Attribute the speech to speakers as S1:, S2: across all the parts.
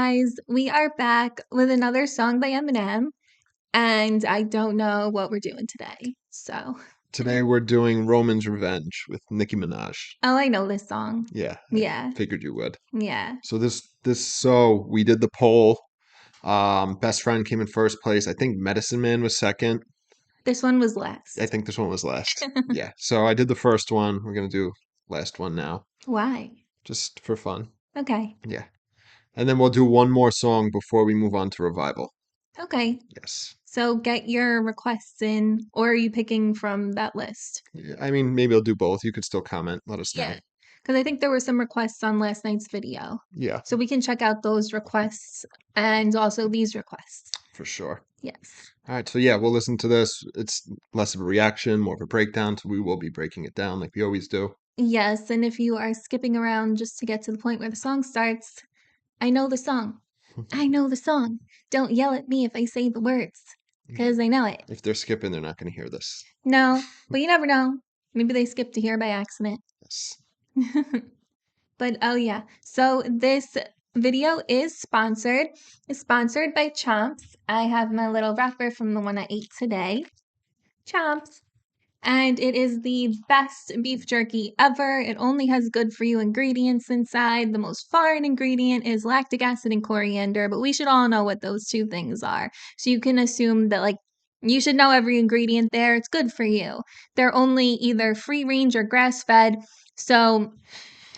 S1: guys, we are back with another song by Eminem, and I don't know what we're doing today. So,
S2: Today we're doing Roman's Revenge with Nicki Minaj.
S1: oh, I know this song.
S2: Yeah,
S1: Yeah,
S2: I figured you would.
S1: yeah.
S2: So we did the poll. Best Friend came in first place. I think Medicine Man was second.
S1: This one was
S2: I
S1: last.
S2: think this one was last. Yeah. So I did the first one. We're gonna do last one now,
S1: Why?
S2: just for fun.
S1: Okay,
S2: Yeah. And then we'll do one more song before we move on to Revival.
S1: okay.
S2: Yes.
S1: So get your requests in, or are you picking from that list?
S2: Yeah, I mean, maybe I'll do both. You could still comment. Let us know.
S1: Yeah, because I think there were some requests on last night's video.
S2: Yeah,
S1: So we can check out those requests and also these requests.
S2: for sure.
S1: Yes.
S2: All right, so yeah, we'll listen to this. It's less of a reaction, more of a breakdown. So we will be breaking it down like we always do.
S1: Yes, and if you are skipping around just to get to the point where the song starts, I know the song. I know the song. Don't yell at me if I say the words, because I know it.
S2: If they're skipping, they're not going to hear this.
S1: No, but you never know. Maybe they skipped to here by accident.
S2: Yes.
S1: But oh yeah, so this video is sponsored. It's sponsored by Chomps. I have my little wrapper from the one I ate today. Chomps. And it is the best beef jerky ever. It only has good for you ingredients inside. The most foreign ingredient is lactic acid and coriander, but we should all know what those two things are. So you can assume that, like, you should know every ingredient there. It's good for you. They're only either free range or grass fed. So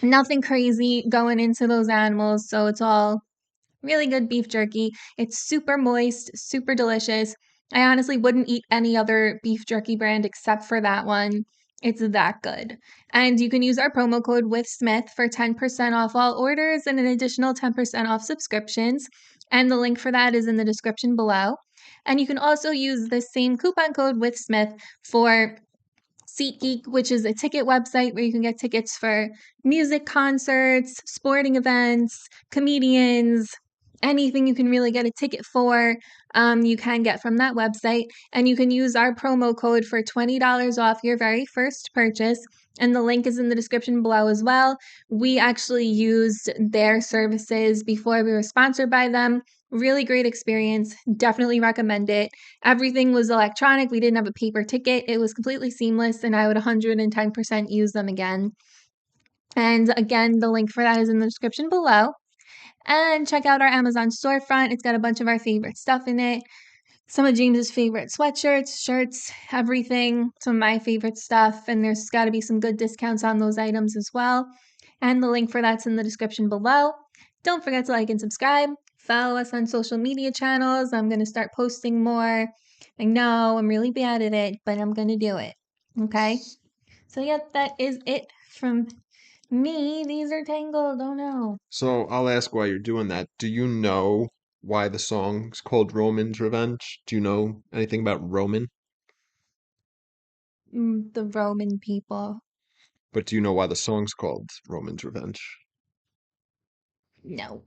S1: nothing crazy going into those animals. So it's all really good beef jerky. It's super moist, super delicious. I honestly wouldn't eat any other beef jerky brand except for that one. It's that good. And you can use our promo code with Smith for 10% off all orders and an additional 10% off subscriptions. And the link for that is in the description below. And you can also use the same coupon code with Smith for SeatGeek, which is a ticket website where you can get tickets for music concerts, sporting events, comedians, anything you can really get a ticket for, you can get from that website. And you can use our promo code for $20 off your very first purchase. And the link is in the description below as well. We actually used their services before we were sponsored by them. Really great experience. Definitely recommend it. Everything was electronic. We didn't have a paper ticket. It was completely seamless, and I would 110% use them again. And again, the link for that is in the description below. And check out our Amazon storefront. It's got a bunch of our favorite stuff in it. Some of James's favorite sweatshirts, shirts, everything. Some of my favorite stuff. And there's got to be some good discounts on those items as well. And the link for that's in the description below. Don't forget to like and subscribe. Follow us on social media channels. I'm going to start posting more. I know I'm really bad at it, but I'm going to do it. Okay? So, yeah, that is it from me. These are tangled. Oh, no.
S2: So I'll ask why you're doing that. Do you know why the song's called Roman's Revenge? Do you know anything about Roman?
S1: The Roman people.
S2: But do you know why the song's called Roman's Revenge?
S1: No.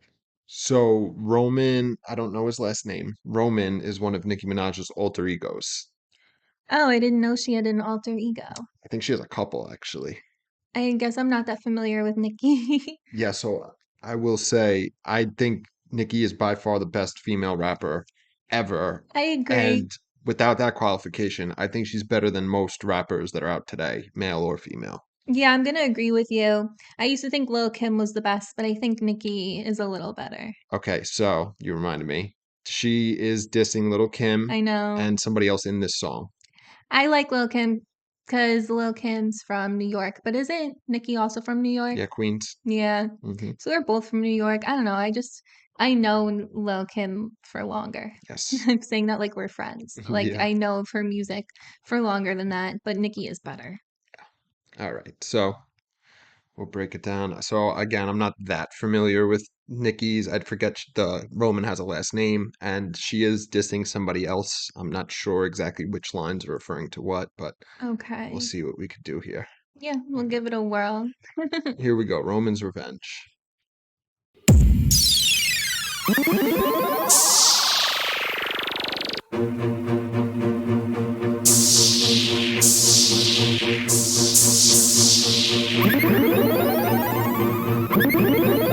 S2: So Roman, I don't know his last name. Roman is one of Nicki Minaj's alter egos.
S1: Oh, I didn't know she had an alter ego.
S2: I think she has a couple actually.
S1: I guess I'm not that familiar with Nicki.
S2: Yeah, so I will say I think Nicki is by far the best female rapper ever.
S1: I agree.
S2: And without that qualification, I think she's better than most rappers that are out today, male or female.
S1: Yeah, I'm gonna agree with you. I used to think Lil' Kim was the best, but I think Nicki is a little better.
S2: Okay, so you reminded me. She is dissing Little Kim
S1: I know.
S2: and somebody else in this song.
S1: I like Lil' Kim because Lil' Kim's from New York, but isn't Nicki also from New York?
S2: Yeah, Queens.
S1: Yeah.
S2: Hmm.
S1: So they're both from New York. I don't know. I know Lil' Kim for longer.
S2: Yes.
S1: I'm saying that like we're friends. Like
S2: Yeah.
S1: I know of her music for longer than that, but Nicki is better.
S2: All right. So we'll break it down. So again, I'm not that familiar with Nicki's. I'd forget the Roman has a last name, and she is dissing somebody else. I'm not sure exactly which lines are referring to what, but
S1: Okay.
S2: we'll see what we could do here.
S1: Yeah, we'll give it a whirl.
S2: Here we go. Roman's Revenge.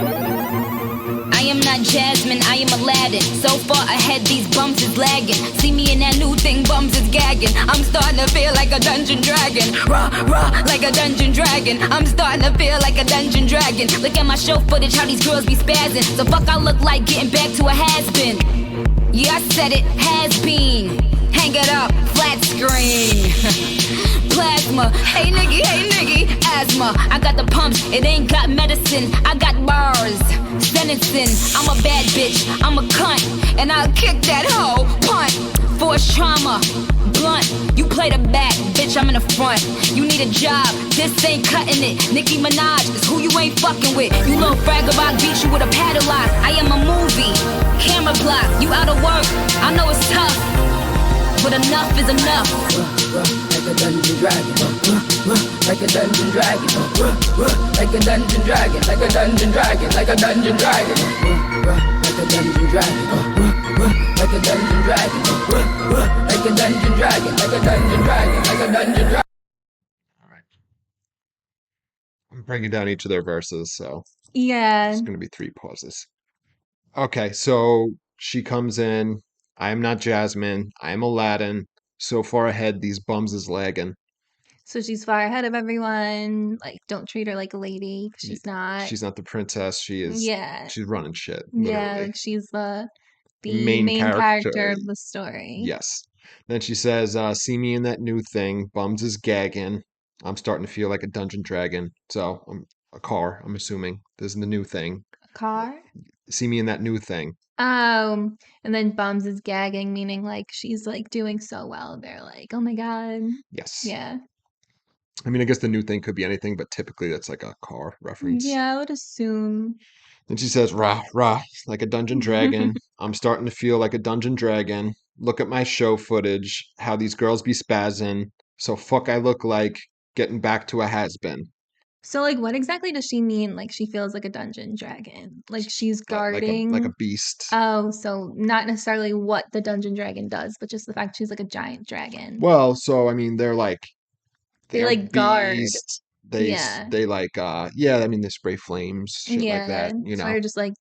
S3: I am not not Jasmine, I am Aladdin. So far ahead, these bums is lagging. See me in that new thing, bums is gagging. I'm starting to feel like a dungeon dragon. Raw, raw, like a dungeon dragon. I'm starting to feel like a dungeon dragon. Look at my show footage, how these girls be spazzing. So fuck I look like getting back to a has-been. Yeah, I said it, has been. Hang it up, flat screen. Plasma, hey nigga, asthma. I got the pumps, it ain't got medicine. I got bars, sentencing. I'm a bad bitch, I'm a cunt, and I'll kick that hoe, punt. Force trauma, blunt. You play the back, bitch, I'm in the front. You need a job, this ain't cutting it. Nicki Minaj is who you ain't fucking with. You little fragabot, beat you with a paddle lock. I am a movie, camera block. You out of work, I know it's tough, but enough is enough.
S4: Like a dungeon dragon, like a dungeon dragon, like a dungeon dragon, like a dungeon dragon, like a dungeon dragon, like a dungeon dragon, like a dungeon dragon, like a dungeon dragon, like a dungeon dragon, like a dungeon dragon.
S2: All right. I'm breaking down each of their verses, so
S1: Yeah.
S2: it's going to be 3 pauses. Okay, so she comes in. I am not Jasmine. I am Aladdin. So far ahead, these bums is lagging.
S1: So she's far ahead of everyone. Like, don't treat her like a lady. 'Cause
S2: Y-
S1: she's not.
S2: She's not the princess.
S1: Yeah.
S2: She's running shit,
S1: Yeah,
S2: literally.
S1: like she's the
S2: Main
S1: main
S2: character.
S1: character of the story.
S2: Yes. Then she says, see me in that new thing. Bums is gagging. I'm starting to feel like a dungeon dragon. So I'm a car, I'm assuming. This is the new thing.
S1: A car?
S2: See me in that new thing.
S1: And then Bums is gagging, meaning like she's like doing so well. They're like, oh my God.
S2: Yes.
S1: Yeah.
S2: I mean, I guess the new thing could be anything, but typically that's like a car reference.
S1: Yeah, I would assume.
S2: And she says, rah, rah, like a dungeon dragon. I'm starting to feel like a dungeon dragon. Look at my show footage, how these girls be spazzing. So fuck I look like getting back to a has-been.
S1: So like what exactly does she mean? Like she feels like a dungeon dragon. Like she's
S2: Like a
S1: guarding.
S2: beast.
S1: Oh, so not necessarily what the dungeon dragon does, but just the fact she's like a giant dragon.
S2: Well, so I mean,
S1: They
S2: they're
S1: like guard.
S2: beasts.
S1: Yeah.
S2: They like yeah. I mean, they spray flames, shit like
S1: Yeah.
S2: that. You
S1: So
S2: know.
S1: they're just like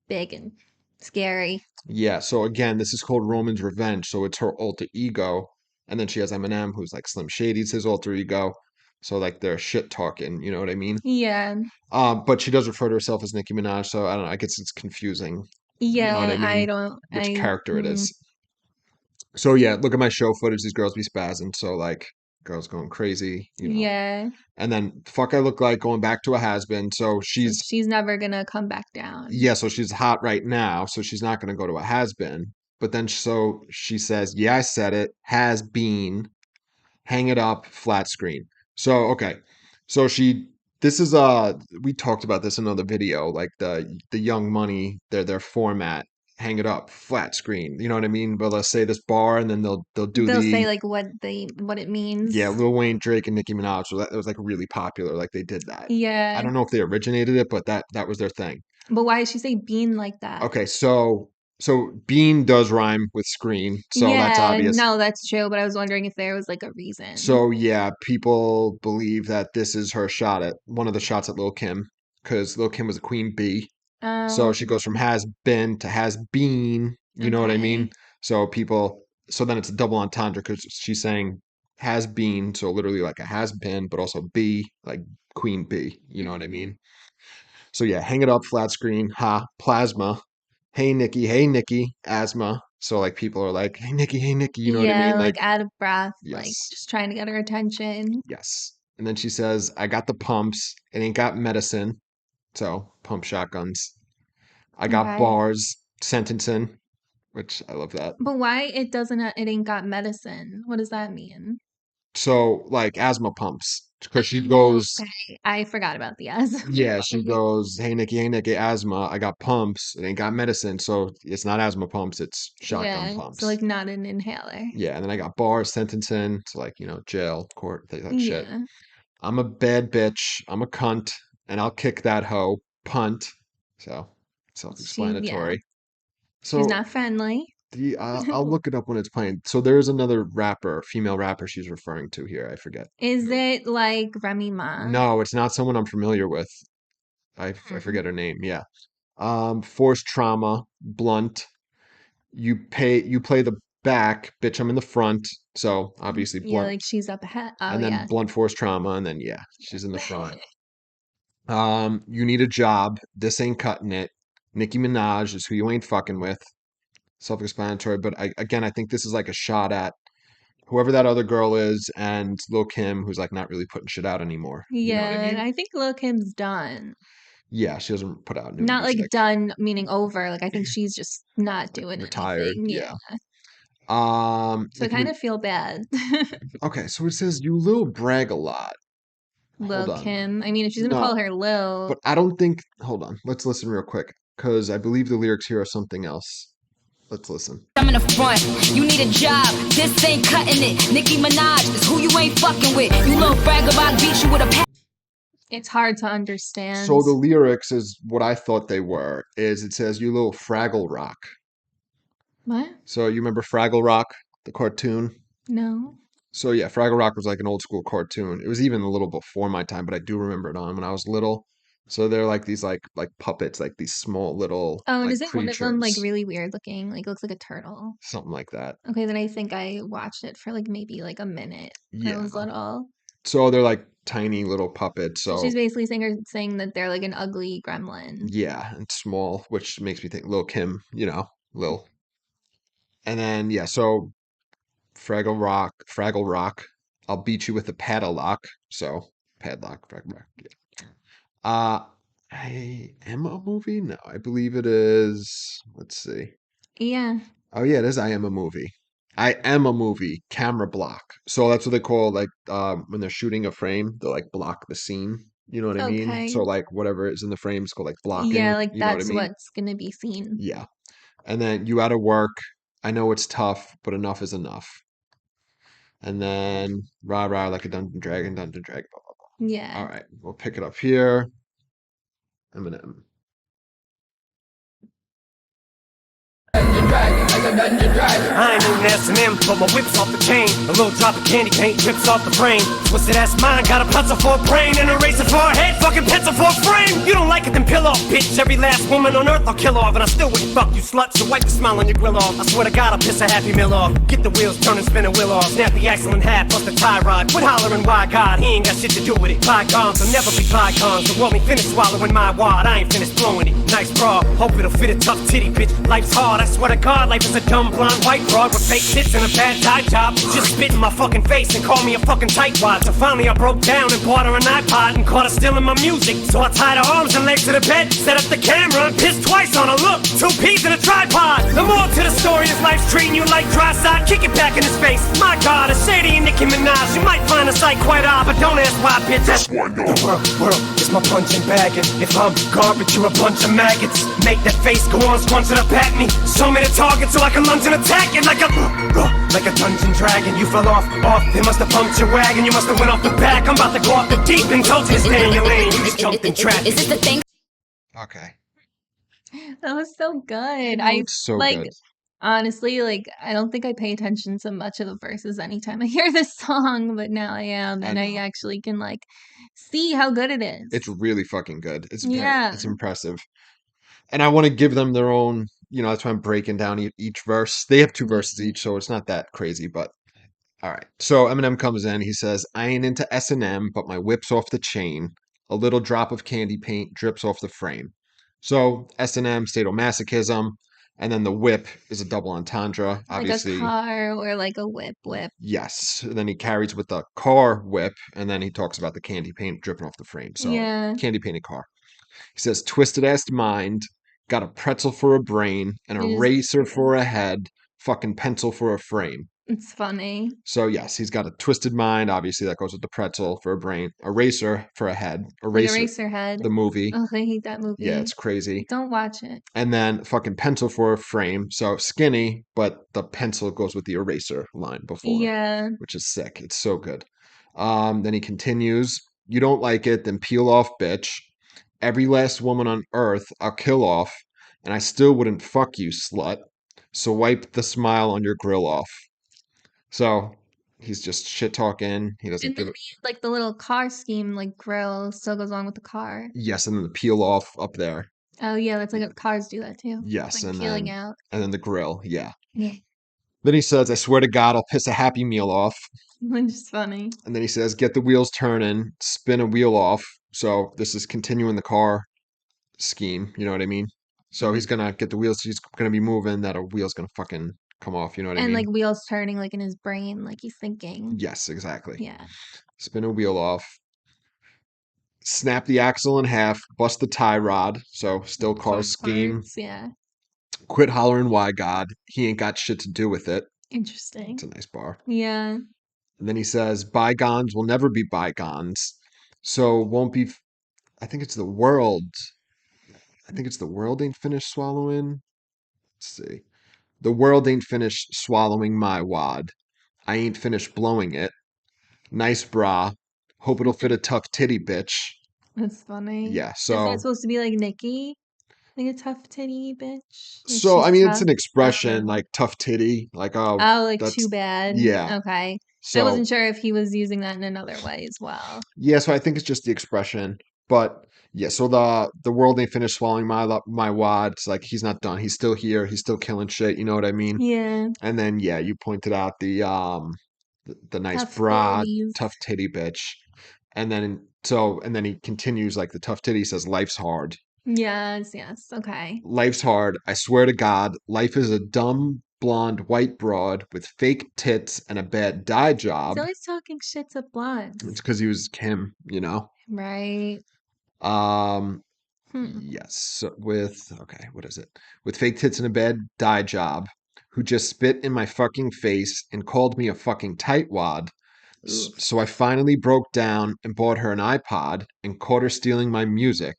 S1: big and scary.
S2: Yeah. So again, this is called Roman's Revenge. So it's her alter ego, and then she has Eminem, who's like Slim Shady's his alter ego. So like they're shit talking. You know what I mean?
S1: Yeah.
S2: But she does refer to herself as Nicki Minaj. So I don't know. I guess it's confusing. You know what I
S1: Yeah, I
S2: mean?
S1: don't
S2: Which
S1: I
S2: character it is. So yeah, look at my show footage. These girls be spazzing. So like girls going crazy. You know.
S1: yeah.
S2: And then fuck I look like going back to a has-been. So
S1: So
S2: she's
S1: she's never gonna come back down.
S2: yeah, so she's hot right now, so she's not gonna go to a has-been. But then so she says, yeah, I said it, has been, hang it up, flat screen. So okay. So she this is we talked about this in another video, like the Young Money, their format, hang it up, flat screen. You know what I mean? But let's say this bar and then they'll do
S1: They'll say
S2: the
S1: like what it
S2: yeah,
S1: means.
S2: Lil Wayne, Drake, and Nicki Minaj. So that was like really popular. Like they did that. I
S1: Yeah.
S2: don't know if they originated it, but that was their thing.
S1: But why does she say bean like that?
S2: Okay, so bean does rhyme with screen, so that's
S1: Yeah,
S2: obvious.
S1: no, that's true, but I was wondering if there was like a reason.
S2: So yeah, people believe that this is her shot at one of the shots at Lil Kim, because Lil Kim was a queen bee. So
S1: Oh,
S2: she goes from has been to has been. You know what I mean?
S1: okay.
S2: So so then it's a double entendre because she's saying has been, so literally like a has been, but also bee, like queen bee. You know what I
S1: Mhm.
S2: mean? So yeah, hang it up, flat screen, ha, plasma. Hey Nikki, asthma. So like people are like, hey Nikki, you know what I
S1: Yeah,
S2: mean? Like,
S1: like out of breath, like
S2: yes,
S1: just trying to get her attention.
S2: yes. And then she says, I got the pumps. It ain't got medicine. So pump shotguns. I got
S1: Okay.
S2: bars, sentencing, which I love that.
S1: But why it ain't got medicine? What does that mean?
S2: So like asthma pumps. Because she
S1: Oh,
S2: goes,
S1: okay. I forgot about the asthma.
S2: yeah, she goes, hey Nikki, asthma. I got pumps. It ain't got medicine. So it's not asthma pumps, it's shotgun
S1: Yeah, so like
S2: pumps.
S1: not an inhaler.
S2: Yeah, and then I got bars, sentencing, so like, jail, court, things like shit.
S1: Yeah.
S2: I'm a bad bitch. I'm a cunt, and I'll kick that hoe. Punt. So
S1: Yeah,
S2: self-explanatory.
S1: she's
S2: So
S1: not friendly.
S2: I'll look it up when it's playing. So there's another rapper, female rapper she's referring to here. I forget.
S1: Is
S2: who.
S1: it like Remy Ma?
S2: No, it's not someone I'm familiar with. I
S1: Hmm.
S2: forget her name. Yeah. Forced trauma, blunt. You play the back, bitch, I'm in the front. So obviously
S1: Yeah,
S2: blunt,
S1: like she's up ahead. Oh
S2: and then
S1: yeah.
S2: blunt force trauma, and then yeah, she's in the front. You need a job. This ain't cutting it. Nicki Minaj is who you ain't fucking with. Self-explanatory, but I think this is like a shot at whoever that other girl is and Lil Kim, who's like not really putting shit out anymore. You know what I
S1: Yeah, and
S2: mean?
S1: I think Lil Kim's done.
S2: Yeah, she doesn't put out new
S1: Not like
S2: music.
S1: done meaning over. Like I think she's just not
S2: Like
S1: doing
S2: retired.
S1: anything.
S2: Yeah.
S1: Yeah. So I
S2: Nicki
S1: kind
S2: Min-
S1: of feel bad.
S2: okay, so it says you Lil brag a lot. Hold
S1: Lil
S2: on.
S1: Kim. I mean, if she's gonna
S2: No,
S1: call her Lil,
S2: but I don't think. Hold on. Let's listen real quick because I believe the lyrics here are something else. Let's listen.
S3: I'm in the front, you need a job, this ain't cutting it. Nicki Minaj is who you ain't fucking with. You little brag about beat you with a
S1: it's hard to
S2: So
S1: understand.
S2: the lyrics is what I thought they were. Is it says you little Fraggle Rock.
S1: What?
S2: So you remember Fraggle Rock, the cartoon?
S1: No.
S2: So yeah, Fraggle Rock was like an old school cartoon. It was even a little before my time, but I do remember it on when I was little. So they're like these like puppets, like these small little
S1: Oh, and
S2: like
S1: isn't one of them like
S2: creatures,
S1: really weird looking? Like looks like a turtle.
S2: something like that.
S1: Okay, then I think I watched it for like maybe like a minute when I
S2: Yeah.
S1: was little.
S2: So they're like tiny little puppets.
S1: So she's
S2: So
S1: basically saying that they're like an ugly gremlin.
S2: yeah, and small, which makes me think Lil Kim, Lil. And then yeah, so Fraggle Rock. I'll beat you with a padlock. So padlock, Fraggle Rock. Yeah. Uh, I am a movie? No, I believe it is. Let's see.
S1: Yeah.
S2: Oh yeah, it is. I am a movie. I am a movie. Camera block. So that's what they call like when they're shooting a frame, they like block the scene. You know what I mean?
S1: Okay.
S2: So like whatever is in the frame is called like
S1: Yeah,
S2: blocking.
S1: like
S2: You know what I
S1: that's
S2: mean?
S1: what's gonna be seen.
S2: Yeah. And then you out of work. I know it's tough, but enough is enough. And then rah rah like a dungeon dragon, dungeon dragon. Blah, blah, blah.
S1: Yeah.
S2: All right, we'll pick it up here. Eminem.
S5: I ain't even S&M, but my whip's off the chain. A little drop of candy paint drips off the frame. Twisted ass mind, got a pencil for a brain and a razor for a head, fucking pencil for a frame. You don't like it, then pill off, bitch. Every last woman on earth I'll kill off, and I still wouldn't fuck you, slut. So wipe the smile on your grill off. I swear to God, I'll piss a Happy Meal off. Get the wheels turning, spin a wheel off. Snap the axle in half, bust the tie rod. Quit hollering, why God? He ain't got shit to do with it. Bygones will never be bygones. The world ain't finished swallowing my wad. I ain't finished blowing it. Nice bra, hope it'll fit a tough titty, bitch. Life's hard, I swear to God, life is a dumb blonde white broad with fake tits and a bad tie job. Just spit in my fucking face and call me a fucking tightwad. So finally I broke down and bought her an iPod and caught her stealing my music. So I tied her arms and legs to the bed, set up the camera and pissed twice on her. Look, 2 peas in a tripod. The moral to the story is life's treating you like dry side. Kick it back in his face. My God, a shady and Nicki Minaj. You might find the sight quite odd, but don't ask why, bitch. That's why no. The world is my punching bag, and if I'm garbage, you're a bunch of maggots. Make that face go on, scrunch it up at me. Show me the target so I can lunge and attack it like a dungeon dragon. You fell off, they must have pumped your wagon. You must have went off the back. I'm about to go off the deep and told you to stay in your lane. You just jumped in traffic.
S3: Is this the thing?
S2: Okay.
S1: That was so good.
S2: Oh,
S1: I
S2: it's so
S1: like
S2: good.
S1: honestly, like I don't think I pay attention to much of the verses anytime I hear this song, but now I am,
S2: I
S1: and I
S2: know.
S1: actually can like see how good it
S2: It's
S1: is.
S2: really fucking good.
S1: Yeah.
S2: It's impressive. And I want to give them their own, that's why I'm breaking down each verse. They have 2 verses each, so it's not that crazy, but all right. So Eminem comes in, he says, "I ain't into S&M, but my whip's off the chain. A little drop of candy paint drips off the frame." So S&M, sadomasochism, and then the whip is a double entendre,
S1: Like a
S2: obviously.
S1: car or like a whip.
S2: Yes. And then he carries with the car whip, and then he talks about the candy paint dripping off the frame. So
S1: Yeah.
S2: candy painted car. He says, "Twisted ass mind, got a pretzel for a brain, and a
S1: It is
S2: razor for a head, fucking pencil for a frame."
S1: it's funny.
S2: So yes, he's got a twisted mind. Obviously, that goes with the pretzel for a brain, a racer for a head,
S1: Like
S2: eraser,
S1: Eraserhead.
S2: the movie.
S1: Oh, I hate that
S2: Yeah,
S1: movie.
S2: it's crazy.
S1: Don't watch it.
S2: And then fucking pencil for a frame. So skinny, but the pencil goes with the eraser line before,
S1: Yeah.
S2: which is sick. It's so good. Then he continues, "You don't like it, then peel off, bitch. Every last woman on earth I'll kill off, and I still wouldn't fuck you, slut. So wipe the smile on your grill off." So he's just shit talking. He doesn't
S1: And then
S2: give a
S1: like the little car scheme, like grill still goes on with the car.
S2: yes, and then the peel off up there.
S1: Oh yeah, that's like what cars do that too.
S2: Yes,
S1: Like
S2: and
S1: peeling out.
S2: then the grill, yeah.
S1: Yeah.
S2: Then he says, I swear to God, I'll piss a Happy Meal off.
S1: Which is funny.
S2: And then he says, get the wheels turning, spin a wheel off. So this is continuing the car scheme, you know what I mean? So he's gonna get the wheels, he's gonna be moving, that a wheel's gonna fucking come off, you know what I
S1: And
S2: mean?
S1: like wheels turning like in his brain, like he's thinking.
S2: Yes, exactly.
S1: Yeah.
S2: Spin a wheel off, snap the axle in half, bust the tie rod. So still car
S1: Both
S2: scheme.
S1: parts. Yeah.
S2: Quit hollering, why God? He ain't got shit to do with it.
S1: Interesting.
S2: It's a nice bar.
S1: Yeah.
S2: And then he says, bygones will never be bygones. So won't be, I think it's the world. I think it's the world ain't finished swallowing. Let's see. The world ain't finished swallowing my wad. I ain't finished blowing it. Nice bra. Hope it'll fit a tough titty bitch.
S1: That's funny.
S2: Yeah,
S1: Is that
S2: so
S1: supposed to be like Nicki? Like a tough titty bitch? Like
S2: so I
S1: she's
S2: mean it's
S1: tough?
S2: an
S1: I don't
S2: expression
S1: know.
S2: like tough titty, like oh
S1: Oh, like
S2: that's
S1: too bad.
S2: yeah.
S1: Okay. I
S2: So
S1: wasn't sure if he was using that in another way as well.
S2: yeah, so I think it's just the expression. But yeah, so the world ain't finished swallowing my wad. It's like he's not done. He's still here. He's still killing shit. You know what I mean?
S1: Yeah.
S2: And then yeah, you pointed out the nice
S1: Tough
S2: bra,
S1: titties.
S2: tough titty bitch. And then he continues like the tough titty says life's hard.
S1: Yes, yes. Okay.
S2: Life's hard. I swear to God, life is a dumb blonde white broad with fake tits and a bad dye
S1: He's
S2: job.
S1: always talking shit to
S2: It's
S1: blondes.
S2: because he was Kim, you know.
S1: Right.
S2: Um,
S1: Hmm.
S2: yes, so with okay, what is it? With fake tits and a bad dye job, who just spit in my fucking face and called me a fucking tightwad.
S1: Oof.
S2: So I finally broke down and bought her an iPod and caught her stealing my music.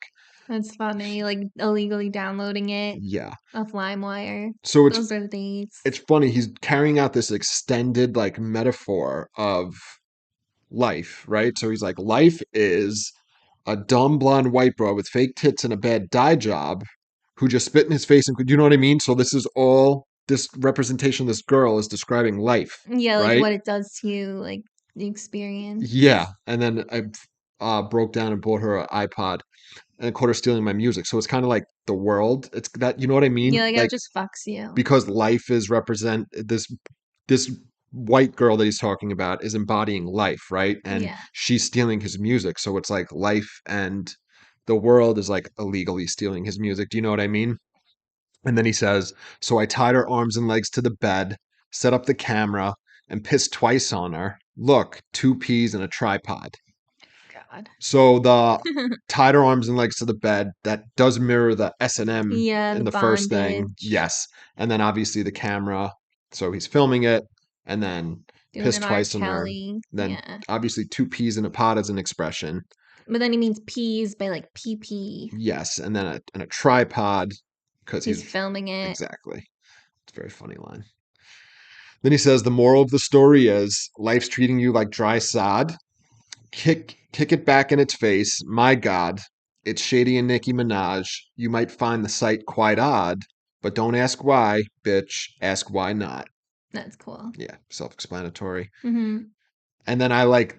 S1: That's funny. Like illegally downloading it
S2: Yeah.
S1: off LimeWire.
S2: So
S1: Those are the days.
S2: it's funny he's carrying out this extended like metaphor of life, right? So he's like life is a dumb blonde white bro with fake tits and a bad dye job who just spit in his face and you know what I mean? So this is all this representation of this girl is describing life,
S1: Yeah, like
S2: right?
S1: what it does to you, like the experience.
S2: Yeah. And then I broke down and bought her an iPod and caught her stealing my music. So it's kind of like the world. It's that you know what I mean?
S1: Yeah, like it
S2: Like
S1: just fucks you.
S2: because life is represent this white girl that he's talking about is embodying life, right? And
S1: Yeah.
S2: she's stealing his music. So it's like life and the world is like illegally stealing his music. Do you know what I mean? And then he says, so I tied her arms and legs to the bed, set up the camera, and pissed twice on her. Look, two peas and a tripod.
S1: God.
S2: So the tied her arms and legs to the bed, that does mirror the S&M
S1: Yeah,
S2: in
S1: the
S2: the first thing.
S1: bondage.
S2: Yes. And then obviously the camera. So he's filming it and then
S1: Doing
S2: pissed
S1: an R.
S2: twice on her.
S1: Kelly.
S2: Then
S1: Yeah.
S2: obviously two peas in a pod as an expression.
S1: But then he means peas by like PP.
S2: Yes. And then a tripod because
S1: He's
S2: he's
S1: filming it.
S2: exactly. It's a very funny line. Then he says the moral of the story is life's treating you like dry sod. Kick it back in its face. My God, it's Shady and Nicki Minaj. You might find the sight quite odd, but don't ask why, bitch. Ask why not.
S1: That's cool.
S2: Yeah, self-explanatory.
S1: Mm-hmm.
S2: And then I like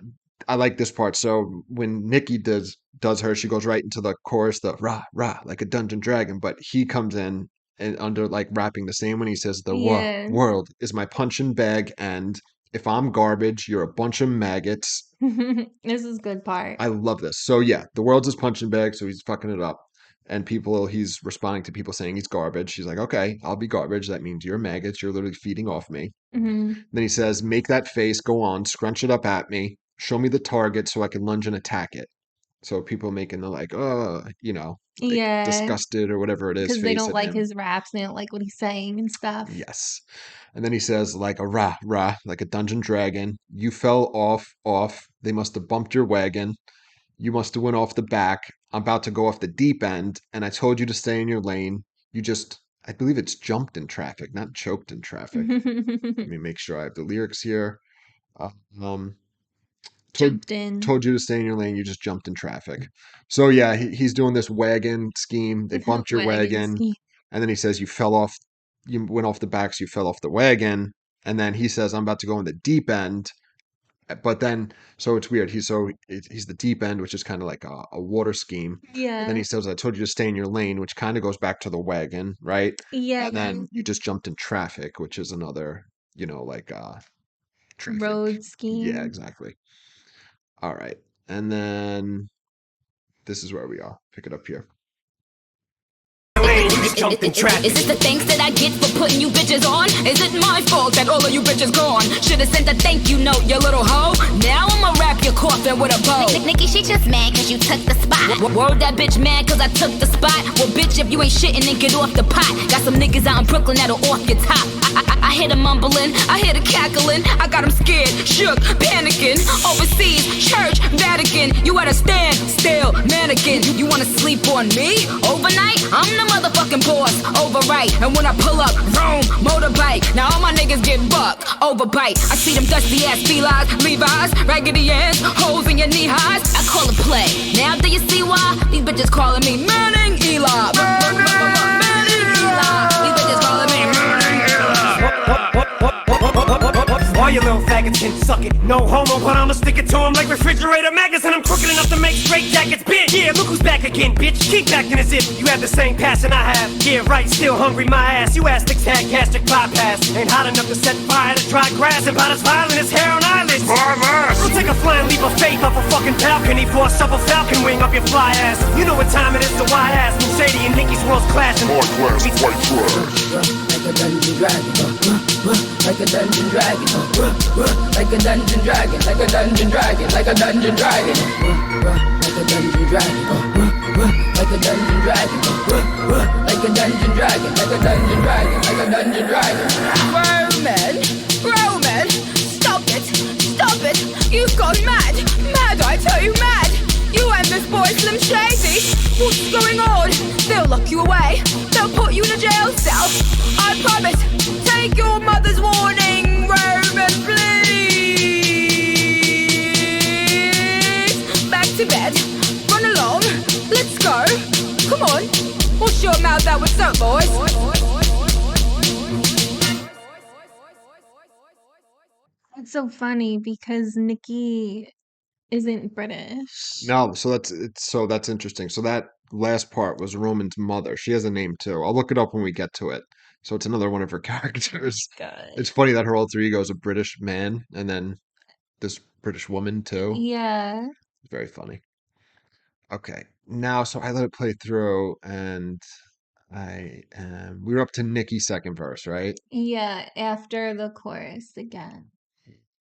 S2: this part. So when Nicki does her, she goes right into the chorus, the rah rah like a dungeon dragon. But he comes in and under like rapping the same when he says the
S1: Yeah.
S2: world is my punching bag, and if I'm garbage, you're a bunch of maggots.
S1: This is good part.
S2: I love this. So yeah, the world's his punching bag, so he's fucking it up. And he's responding to people saying he's garbage. He's like, okay, I'll be garbage. That means you're maggots. You're literally feeding off me.
S1: Mm-hmm.
S2: Then he says, make that face, go on, scrunch it up at me, show me the target so I can lunge and attack it. So people making the like, like
S1: Yeah.
S2: disgusted or whatever it is
S1: Because they
S2: face
S1: don't
S2: at
S1: like
S2: him.
S1: his raps. They don't like what he's saying and stuff.
S2: Yes. And then he says, like a rah, rah, like a dungeon dragon. You fell off. They must have bumped your wagon. You must have went off the back. I'm about to go off the deep end, and I told you to stay in your lane. You just, I believe it's jumped in traffic, not choked in traffic. Let me make sure I have the lyrics here. Uh, Um, told
S1: Jumped in.
S2: told you to stay in your lane. You just jumped in traffic. So yeah, he's doing this wagon scheme. They bumped your
S1: Wagon
S2: wagon,
S1: ski.
S2: and then he says you fell off. You went off the back, so you fell off the wagon. And then he says, "I'm about to go in the deep end." But then, so it's weird. He's the deep end, which is kind of like a water scheme. And then
S1: Yeah.
S2: he says, "I told you to stay in your lane," which kind of goes back to the wagon, right?
S1: Yeah.
S2: And then you just jumped in traffic, which is another, like traffic.
S1: Road
S2: Yeah,
S1: scheme.
S2: exactly. All right. And then this is where we are. Pick it up here.
S5: You just jumped in traffic.
S3: Is this the thanks that I get for putting you bitches on? Is it my fault that all of you bitches gone? Should've sent a thank you note, you little hoe. Now I'ma wrap your coffin with a bow. Nikki, she just mad cause you took the spot. Word that bitch mad cause I took the spot. Well, bitch, if you ain't shitting, then get off the pot. Got some niggas out in Brooklyn that'll off your top. I hear them mumbling, I hear the cackling. I got them scared, shook, panicking. Overseas, church, Vatican. You at a stand, still, mannequin. You wanna sleep on me? Overnight? I'm the motherfucking boss, overright. And when I pull up, vroom, motorbike. Now all my niggas get bucked, overbite. I see them dusty ass felines, Levi's, raggedy ass, holes in your knee highs. I call it play. Now do you see why? These bitches calling me Manning Eli. Manning Eli. These bitches calling me Manning
S5: All you little faggots can suck it. No homo, but I'ma stick it to 'em like refrigerator magnets. And I'm crooked enough to make straight jackets big. Yeah, look who's back again, bitch. Keep acting as if you have the same passion I have. Yeah, right, still hungry, my ass. You astics had gastric bypass. Ain't hot enough to set fire to dry grass. And about as violent as hair on eyelids. Don't take a flying leap of faith off a fucking balcony for a supple falcon wing up your fly ass. You know what time it is, so why ass? When Sadie and Nicki's worlds clashing.
S6: Hard class, white trash.
S4: Like a dungeon dragon, like a dungeon dragon, like a dungeon dragon, like a dungeon dragon, like a dungeon dragon, like a dungeon dragon, like a dungeon dragon, like a dungeon dragon, like a dungeon dragon, like a dungeon dragon.
S3: Roman, stop it, you've gone mad, I tell you mad. You and this boy Slim Shady, what's going on? They'll lock you away, they'll put you in a jail cell. I promise, take your mother's warning, Roman, please. Back to bed, run along, let's go. Come on, wash your mouth out with soap, boys.
S1: It's so funny because Nicki isn't British.
S2: No, that's interesting. So that last part was Roman's mother. She has a name too. I'll look it up when we get to it. So it's another one of her characters.
S1: Good.
S2: It's funny that her alter ego is a British man and then this British woman too.
S1: Yeah.
S2: It's very funny. Okay. Now, so I let it play through and we were up to Nicki's second verse, right?
S1: Yeah, after the chorus again.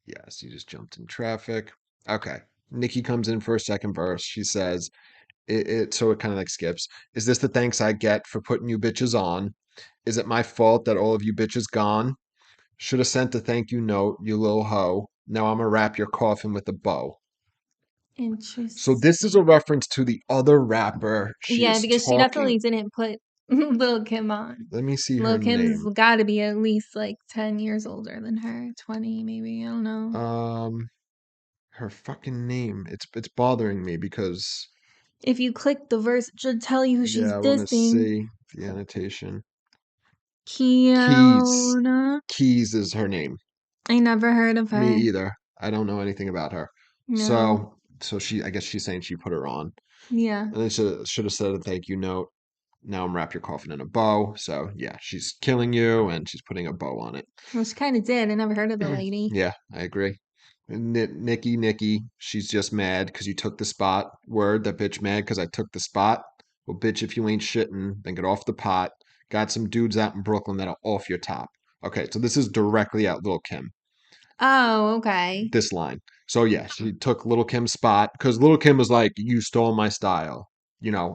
S2: Yes, you just jumped in traffic. Okay. Nicki comes in for a second verse. She says, so it kind of like skips. Is this the thanks I get for putting you bitches on? Is it my fault that all of you bitches gone? Should have sent a thank you note, you little hoe. Now I'ma wrap your coffin with a bow. So this is a
S1: Interesting.
S2: reference to the other rapper she
S1: Yeah,
S2: is
S1: because she
S2: talking.
S1: definitely didn't put Lil Kim on.
S2: Let me see her
S1: Lil Kim's
S2: name.
S1: got to be at least like 10 years older than her, 20 maybe, I don't know.
S2: Her fucking name. It's bothering me because
S1: If you click the verse, it should tell you who she's
S2: yeah, I want to
S1: dissing.
S2: see the annotation. Keys.
S1: Kiana.
S2: Keys is her name.
S1: I never heard of
S2: Me
S1: her.
S2: either. I don't know anything about her.
S1: No.
S2: So I guess she's saying she put her on.
S1: Yeah.
S2: And then should have said a thank you note. Now I'm wrap your coffin in a bow. So yeah, she's killing you and she's putting a bow on it.
S1: Well, she kind of did. I never heard of the lady.
S2: Yeah, I agree. Nikki, she's just mad because you took the spot. Word, that bitch mad because I took the spot. Well, bitch, if you ain't shitting, then get off the pot. Got some dudes out in Brooklyn that'll off your top. Okay, so this is directly at Lil Kim,
S1: Oh, okay.
S2: this line. So yeah, she took Lil Kim's spot because Lil Kim was like, you stole my style.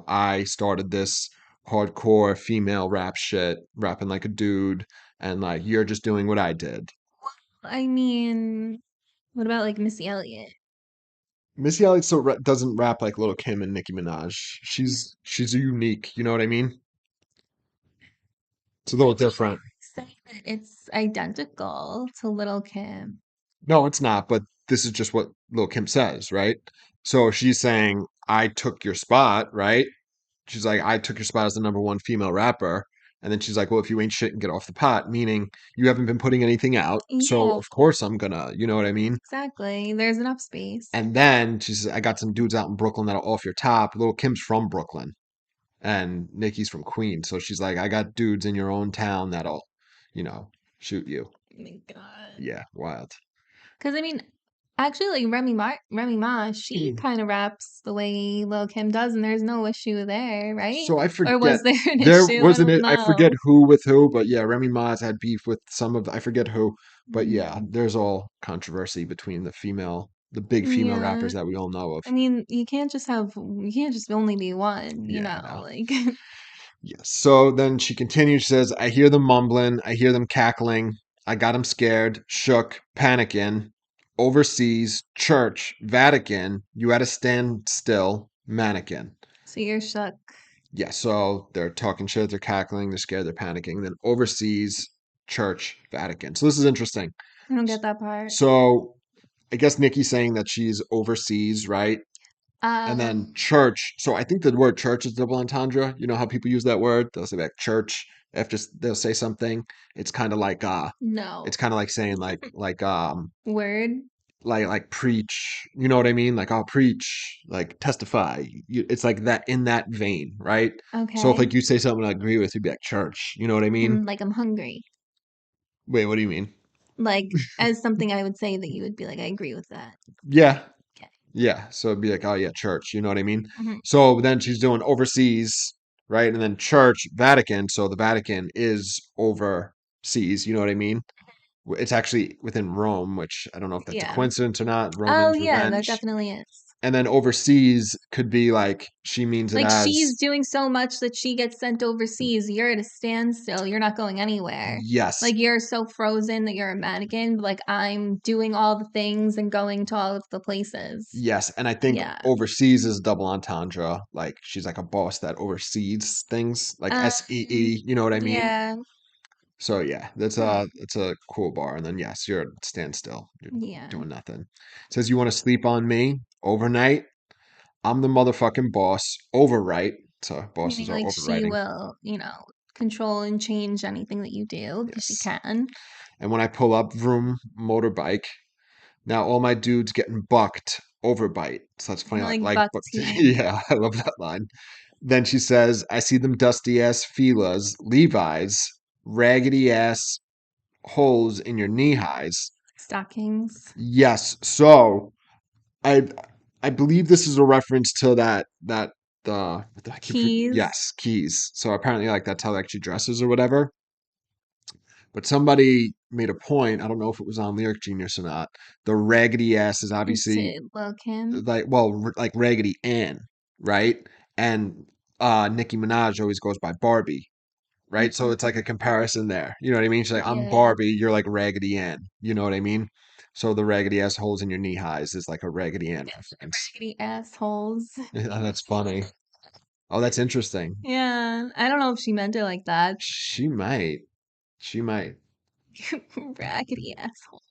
S2: I started this hardcore female rap shit, rapping like a dude, and like you're just doing what I did.
S1: I mean, what about like Missy Elliott?
S2: Missy Elliott still doesn't rap like Lil Kim and Nicki Minaj. She's a unique. You know what I mean? It's a little different.
S1: Say that it's identical to Little Kim.
S2: No, it's not. But this is just what Lil Kim says, right? So she's saying, "I took your spot," right? She's like, "I took your spot as the number one female rapper," And then she's like, well, if you ain't shit and get off the pot, meaning you haven't been putting anything out. So
S1: Yeah,
S2: of course I'm gonna, you know what I mean?
S1: exactly. There's enough space.
S2: And then she says, I got some dudes out in Brooklyn that'll off your top. Little Kim's from Brooklyn and Nikki's from Queens. So she's like, I got dudes in your own town that'll, you know, shoot you.
S1: Oh my God.
S2: Yeah, wild.
S1: Because I mean, actually, like Remy Ma, she kind of raps the way Lil Kim does, and there's no issue there, right?
S2: So I
S1: Or
S2: forget.
S1: was there an
S2: There
S1: issue? I
S2: wasn't
S1: don't
S2: it. I forget
S1: know.
S2: who with who, but yeah, Remy Ma's had beef with some of. I forget who, but yeah,
S1: Mm,
S2: there's all controversy between the big female
S1: yeah.
S2: rappers that we all know of.
S1: I mean, you can't just only be one, you
S2: Yeah, I
S1: know,
S2: know.
S1: like,
S2: Yes. So then she continues, says, I hear them mumbling, I hear them cackling. I got them scared, shook, panicking. Overseas, church, Vatican, you at a standstill, mannequin.
S1: so you're shook.
S2: Yeah, so they're talking shit, they're cackling, they're scared, they're panicking. Then overseas, church, Vatican. So this is interesting.
S1: I don't get that part.
S2: So I guess Nikki's saying that she's overseas, right? And then
S1: Um,
S2: church. So I think the word church is double entendre. You know how people use that word? They'll say like church after they'll say something. It's kind of like
S1: no.
S2: it's kind of like saying
S1: Word?
S2: like preach. You know what I mean? Like I'll preach, like testify. It's like that in that vein, right? So if
S1: Okay.
S2: like you say something I agree with, you'd be like church. You know what I mean?
S1: Like I'm hungry.
S2: Wait, what do you mean?
S1: Like as something I would say that you would be like, I agree with that.
S2: Yeah,
S1: Okay.
S2: yeah. So it'd be like, oh yeah, church. You know what I mean?
S1: Hmm.
S2: So then she's doing overseas, right? And then church, Vatican. So the Vatican is overseas. You know what I mean? It's actually within Rome, which I don't know if that's a
S1: Yeah.
S2: coincidence or not.
S1: Oh
S2: Roman's
S1: yeah, that
S2: revenge.
S1: definitely is.
S2: And then overseas could be like she means it
S1: Like she's
S2: as
S1: doing so much that she gets sent overseas. You're at a standstill. You're not going anywhere.
S2: yes,
S1: Like you're so frozen that you're a mannequin. But like I'm doing all the things and going to all of the places.
S2: yes. And I think
S1: Yeah.
S2: overseas is double entendre. Like she's like a boss that oversees things, like
S1: Um,
S2: SEE. You know what I mean?
S1: yeah.
S2: So yeah, that's
S1: Hmm.
S2: a cool bar. And then yes, you're at standstill. You're
S1: Yeah.
S2: doing nothing. Says you want to sleep on me overnight. I'm the motherfucking boss. Overwrite. So bosses
S1: Meaning
S2: are
S1: like she
S2: overwriting.
S1: will, control and change anything that you do because she
S2: Yes.
S1: can.
S2: And when I pull up, vroom, motorbike. Now all my dudes getting bucked. Overbite. So that's funny.
S1: Like
S2: Like
S1: buck
S2: but
S1: team.
S2: yeah, I love that line. Then she says, I see them dusty ass Fila's, Levi's, raggedy ass holes in your knee highs.
S1: Stockings.
S2: Yes. So I I believe this is a reference to that I keep
S1: Keys.
S2: yes, keys. So apparently like that's how like she dresses or whatever. But somebody made a point, I don't know if it was on Lyric Genius or not. The raggedy ass is obviously
S1: To Lil Kim.
S2: like like Raggedy Ann, right? And Nicki Minaj always goes by Barbie, right? So it's like a comparison there. You know what I mean? She's like, I'm
S1: Yeah.
S2: Barbie, you're like Raggedy Ann. You know what I mean? So the raggedy ass holes in your knee highs is like a Raggedy Ann reference.
S1: Raggedy assholes.
S2: Yeah, that's funny. Oh, that's interesting.
S1: Yeah. I don't know if she meant it like that.
S2: She might. She might.
S1: Raggedy asshole.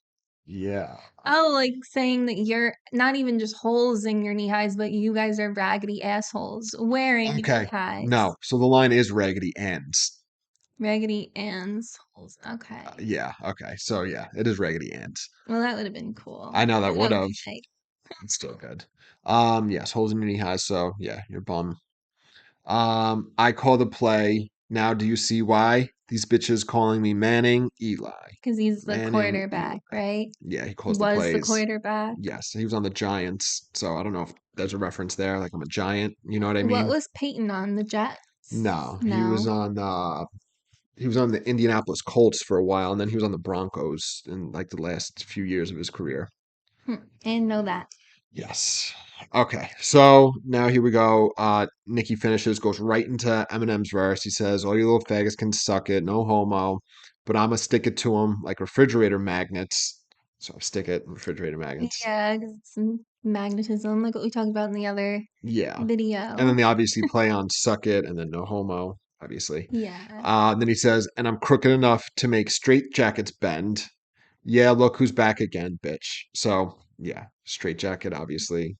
S2: Yeah.
S1: Oh, like saying that you're not even just holes in your knee highs, but you guys are raggedy assholes wearing knee
S2: Okay.
S1: highs.
S2: No. So the line is Raggedy Ann's.
S1: Raggedy Ann's holes. Okay.
S2: Yeah. Okay. So yeah, it is Raggedy Ann's.
S1: Well, that would have been cool.
S2: I know that would
S1: That would
S2: have.
S1: be tight.
S2: It's still good. Yes, holes in your knee highs. So yeah, you're bum. I call the play. Now do you see why? These bitches calling me Manning, Eli.
S1: Because he's the
S2: Manning, Eli.
S1: quarterback, right?
S2: Yeah, he
S1: He
S2: calls the
S1: was the
S2: plays.
S1: quarterback.
S2: Yes, he was on the Giants. So I don't know if there's a reference there. Like I'm a giant. You know what I
S1: What
S2: mean?
S1: was Peyton on? The Jets?
S2: No,
S1: No.
S2: he was on the Indianapolis Colts for a while, and then he was on the Broncos in like the last few years of his career.
S1: Didn't know that.
S2: Yes. Okay, so now here we go. Nikki finishes, goes right into Eminem's verse. He says, "All you little faggots can suck it, no homo, but I'ma stick it to them like refrigerator magnets." So stick it, refrigerator magnets.
S1: Yeah, because it's magnetism, like what we talked about in the other
S2: Yeah. And then
S1: video.
S2: they obviously play on suck it and then no homo, obviously.
S1: Yeah.
S2: Then he says, and I'm crooked enough to make straight jackets bend. Yeah, look who's back again, bitch. So, yeah, straight jacket, obviously.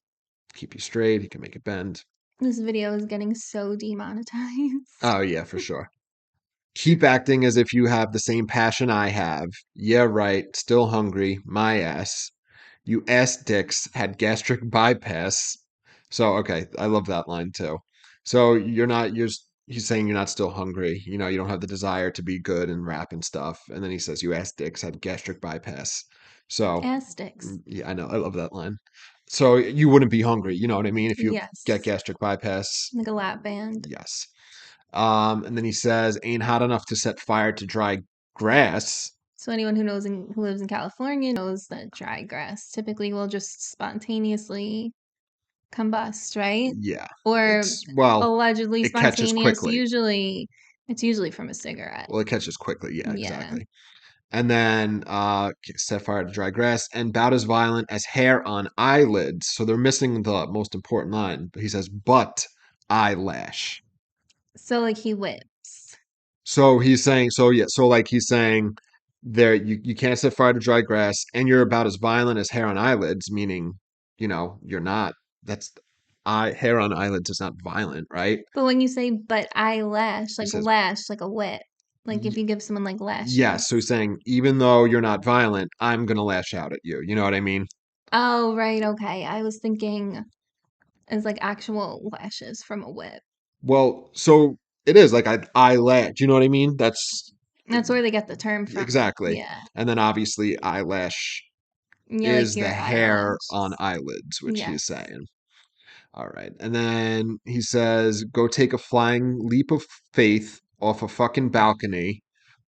S2: Keep you straight. He can make it bend.
S1: This video is getting so demonetized.
S2: Oh, yeah, for sure. Keep acting as if you have the same passion I have. Yeah, right. Still hungry. My ass. You ass dicks had gastric bypass. So, okay, I love that line too. So you're not, he's saying you're not still hungry. You know, you don't have the desire to be good and rap and stuff. And then he says, you ass dicks had gastric bypass. So,
S1: Ass sticks.
S2: yeah, I know. I love that line. So you wouldn't be hungry. You know what I mean? If you get
S1: Yes.
S2: gastric bypass.
S1: Like a lap band.
S2: Yes. And then he says, ain't hot enough to set fire to dry grass.
S1: So anyone who who lives in California knows that dry grass typically will just spontaneously combust, right?
S2: Yeah.
S1: Or
S2: Well,
S1: allegedly
S2: it catches
S1: spontaneous.
S2: quickly.
S1: It's usually from a cigarette.
S2: Well, it catches quickly. Yeah,
S1: Yeah.
S2: exactly. And then set fire to dry grass and about as violent as hair on eyelids. So they're missing the most important line. But he says, but eyelash.
S1: So like he whips.
S2: So he's saying, so yeah, so like he's saying there you can't set fire to dry grass and you're about as violent as hair on eyelids, meaning, you're not. That's eye hair on eyelids is not violent, right?
S1: But when you say but eyelash,
S2: He
S1: like
S2: says,
S1: lash, like a whip. Like if
S2: "Y-
S1: you give someone like
S2: yes. So
S1: lashes.
S2: he's saying, even though you're not violent, I'm gonna lash out at you. You know what I mean?
S1: Oh, right, okay. I was thinking as like actual lashes from a whip.
S2: Well, so it is like eyelash. Do you know what I mean? That's
S1: That's where they get the term from.
S2: exactly.
S1: Yeah.
S2: And then obviously eyelash
S1: Yeah, like
S2: is the
S1: your
S2: hair on
S1: eyelashes.
S2: eyelids, which he's
S1: Yes.
S2: saying. All right. And then he says, go take a flying leap of faith off a fucking balcony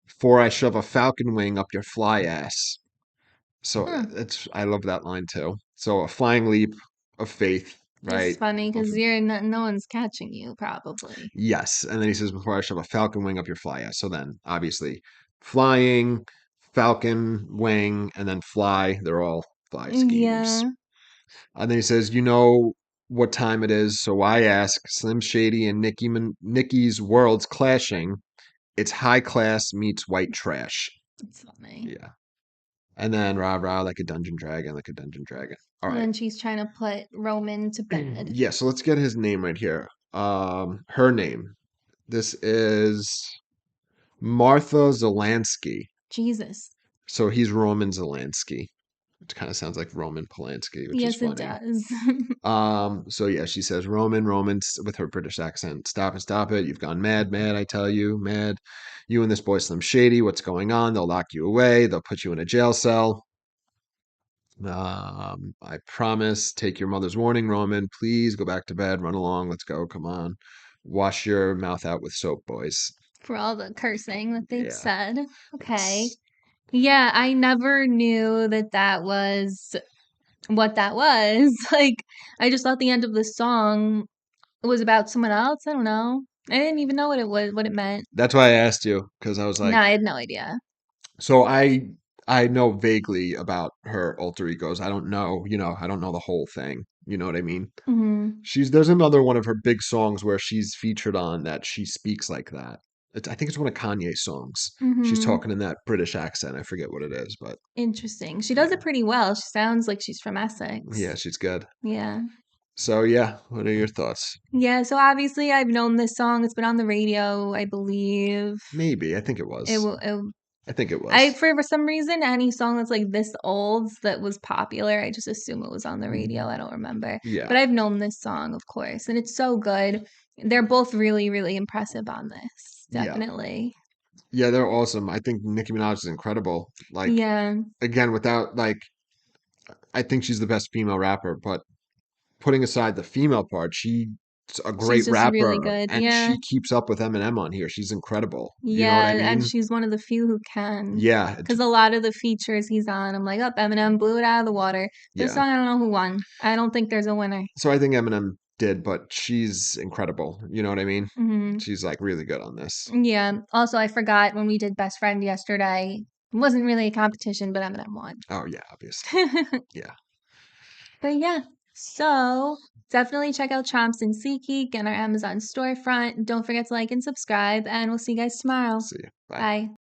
S2: before I shove a falcon wing up your fly ass. So
S1: Hmm.
S2: I love that line too. So a flying leap of faith,
S1: It's
S2: right?
S1: funny
S2: Off
S1: because
S2: of-
S1: you're not, no one's catching you, probably.
S2: yes. And then he says, before I shove a falcon wing up your fly ass. So then obviously flying, falcon wing, and then fly, they're all fly schemes.
S1: Yeah.
S2: And then he says, you know what time it is, so I ask, Slim Shady and Nicki's worlds clashing. It's high class meets white trash.
S1: It's funny.
S2: Yeah. And then rah rah like a dungeon dragon, like a dungeon dragon. All
S1: And
S2: right.
S1: then she's trying to put Roman to bed.
S2: Yeah, so let's get his name right here. Her name. This is Martha Zelansky.
S1: Jesus.
S2: So he's Roman Zelensky, which kind of sounds like Roman Polanski, which is
S1: Yes, it
S2: funny.
S1: does.
S2: So yeah, she says, Roman with her British accent. Stop it. You've gone mad, I tell you, mad. You and this boy Slim Shady, what's going on? They'll lock you away. They'll put you in a jail cell. I promise. Take your mother's warning, Roman. Please go back to bed. Run along. Let's go. Come on. Wash your mouth out with soap, boys.
S1: For all the cursing that they've
S2: Yeah.
S1: said. Okay.
S2: It's,
S1: Yeah, I never knew that was what that was. Like, I just thought the end of the song was about someone else. I don't know. I didn't even know what it meant.
S2: that's why I asked you, because I was
S1: No,
S2: like,
S1: I had no idea.
S2: so I know vaguely about her alter egos. I don't know, I don't know the whole thing. You know what I mean?
S1: Hmm.
S2: There's another one of her big songs where she's featured on that she speaks like that. I think it's one of Kanye's songs. She's
S1: Hmm.
S2: talking in that British accent. I forget what it is, but
S1: Interesting. She does
S2: yeah.
S1: it pretty well. She sounds like she's from
S2: Yeah,
S1: Essex.
S2: she's good.
S1: Yeah.
S2: So yeah, what are your thoughts?
S1: Yeah, so obviously I've known this song. It's been on the radio, I believe.
S2: Maybe. I think it
S1: It
S2: was.
S1: will.
S2: I think it
S1: I
S2: was.
S1: for some reason any song that's like this old that was popular, I just assume it was on the radio. I don't remember.
S2: Yeah,
S1: But I've known this song, of course, and it's so good. They're both really, really impressive on this.
S2: yeah.
S1: Definitely.
S2: Yeah, they're awesome. I think Nicki Minaj is incredible. Like
S1: Yeah.
S2: again, without like I think she's the best female rapper, but putting aside the female part, she's a
S1: She's
S2: great
S1: just really
S2: rapper
S1: good.
S2: and
S1: Yeah.
S2: she keeps up with Eminem on here. She's incredible. You know what I
S1: Yeah, and
S2: mean?
S1: she's one of the few who can.
S2: Yeah,
S1: Because a lot of the features he's on, I'm like, oh, Eminem blew it out of the water. This
S2: yeah.
S1: song, I don't know who won. I don't think there's a winner.
S2: So I think Eminem did, but she's incredible. You know what I mean?
S1: Hmm.
S2: She's like really good on this.
S1: Yeah. Also, I forgot when we did Best Friend yesterday. It wasn't really a competition, but Eminem won.
S2: Oh yeah, obviously. Yeah.
S1: But yeah, so definitely check out Chomps and SeatGeek and our Amazon storefront. Don't forget to like and subscribe, and we'll see you guys tomorrow.
S2: See you. Bye.
S1: Bye.